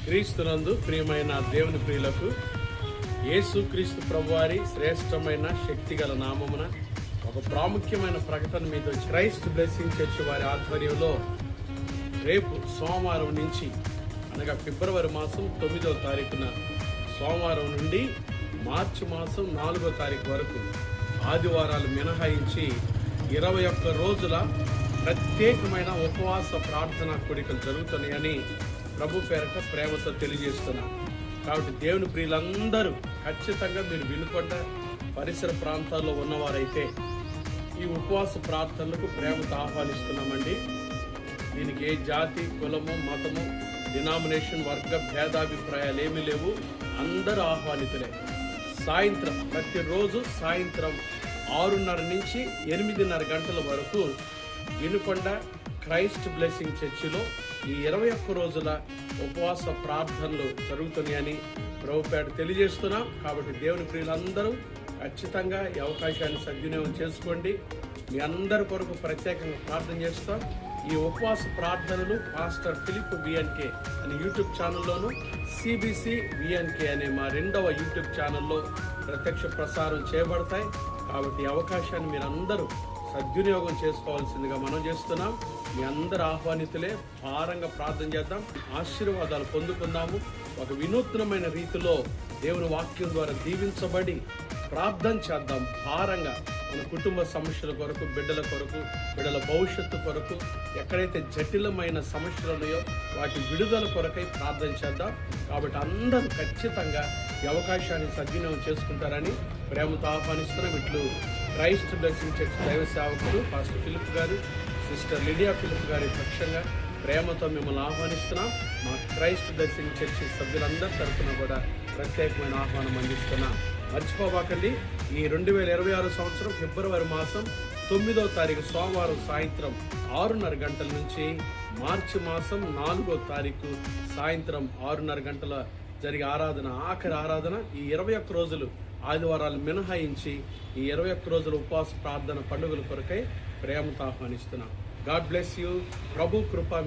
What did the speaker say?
క్రీస్తునందు ప్రియమైన దేవుని ప్రియులకు యేసుక్రీస్తు ప్రభువారి శ్రేష్టమైన శక్తిగల నామమున ఒక ప్రాముఖ్యమైన ప్రకటన మీద క్రైస్ట్ బ్లెస్సింగ్ చర్చ్ వారి ఆధ్వర్యంలో రేపు సోమవారం నుంచి అనగా ఫిబ్రవరి మాసం 9వ తారీఖున సోమవారం నుండి మార్చి మాసం 4వ తారీఖు వరకు ఆదివారాలు మినహాయించి 21 రోజుల ప్రత్యేకమైన ఉపవాస ప్రార్థనా కోడికలు జరుగుతున్నాయని ప్రభు పేరట ప్రేమతో తెలియజేస్తున్నాం. కాబట్టి దేవుని ప్రియులందరూ ఖచ్చితంగా మీరు వినుకొండ పరిసర ప్రాంతాల్లో ఉన్నవారైతే ఈ ఉపవాస ప్రార్థనలకు ప్రేమతో ఆహ్వానిస్తున్నామండి. దీనికి ఏ జాతి, కులము, మతము, డినామినేషన్, వర్గ భేదాభిప్రాయాలు ఏమీ లేవు. అందరూ ఆహ్వానితులే. సాయంత్రం ప్రతిరోజు సాయంత్రం 6:30 నుంచి 8:30 గంటల వరకు వినుకొండ క్రైస్ట్ బ్లెస్సింగ్ చర్చిలో ఈ 21 రోజుల ఉపవాస ప్రార్థనలు జరుగుతున్నాయని ప్రభుపేట తెలియజేస్తున్నాం. కాబట్టి దేవుని ప్రియులందరూ ఖచ్చితంగా ఈ అవకాశాన్ని సద్వినియోగం చేసుకోండి. మీ అందరి కొరకు ప్రత్యేకంగా ప్రార్థన చేస్తాం. ఈ ఉపవాస ప్రార్థనలు పాస్టర్ ఫిలిప్ విఎన్కే అనే యూట్యూబ్ ఛానల్లోను, సిబిసి విఎన్కే అనే మా 2వ యూట్యూబ్ ఛానల్లో ప్రత్యక్ష ప్రసారం చేయబడతాయి. కాబట్టి ఈ అవకాశాన్ని మీరందరూ సద్వినియోగం చేసుకోవాల్సిందిగా మనం చేస్తున్నాం. మీ అందరు ఆహ్వానితులే. భారంగా ప్రార్థన చేద్దాం, ఆశీర్వాదాలు పొందుకుందాము. ఒక వినూత్నమైన రీతిలో దేవుని వాక్యం ద్వారా దీవించబడి ప్రార్థన చేద్దాం. భారంగా మన కుటుంబ సమస్యల కొరకు, బిడ్డల కొరకు, బిడ్డల భవిష్యత్తు కొరకు, ఎక్కడైతే జటిలమైన సమస్యలు ఉన్నాయో వాటి విడుదల కొరకై ప్రార్థన చేద్దాం. కాబట్టి అందరూ ఖచ్చితంగా ఈ అవకాశాన్ని సద్వినియోగం చేసుకుంటారని ప్రేమతో ఆహ్వానిస్తున్నాం. ఇట్లు క్రైస్ట్ బ్లెస్సింగ్ చర్చ్ దైవ సేవకుడు పాస్టర్ ఫిలిప్ గారు, సిస్టర్ లిడియా ఫిలిప్ గారి పక్షంగా ప్రేమతో మిమ్మల్ని ఆహ్వానిస్తున్నాం. మా క్రైస్ట్ బ్లెస్సింగ్ చర్చ్ సభ్యులందరి తరఫున కూడా ప్రత్యేకమైన ఆహ్వానం అందిస్తున్నాం. మర్చిపోబాకండి, ఈ 2026 సంవత్సరం ఫిబ్రవరి మాసం 9వ తారీఖు సోమవారం సాయంత్రం 6:30 గంటల నుంచి మార్చి మాసం 4వ తారీఖు సాయంత్రం 6:30 గంటల జరిగే ఆరాధన, ఆఖరి ఆరాధన. ఈ 21 రోజులు ఆదివారాలు మినహాయించి ఈ 21 రోజుల ఉపవాస ప్రార్థన పండుగల కొరకై ప్రేమతో ఆహ్వానిస్తున్నాం. God bless you. ప్రభు కృప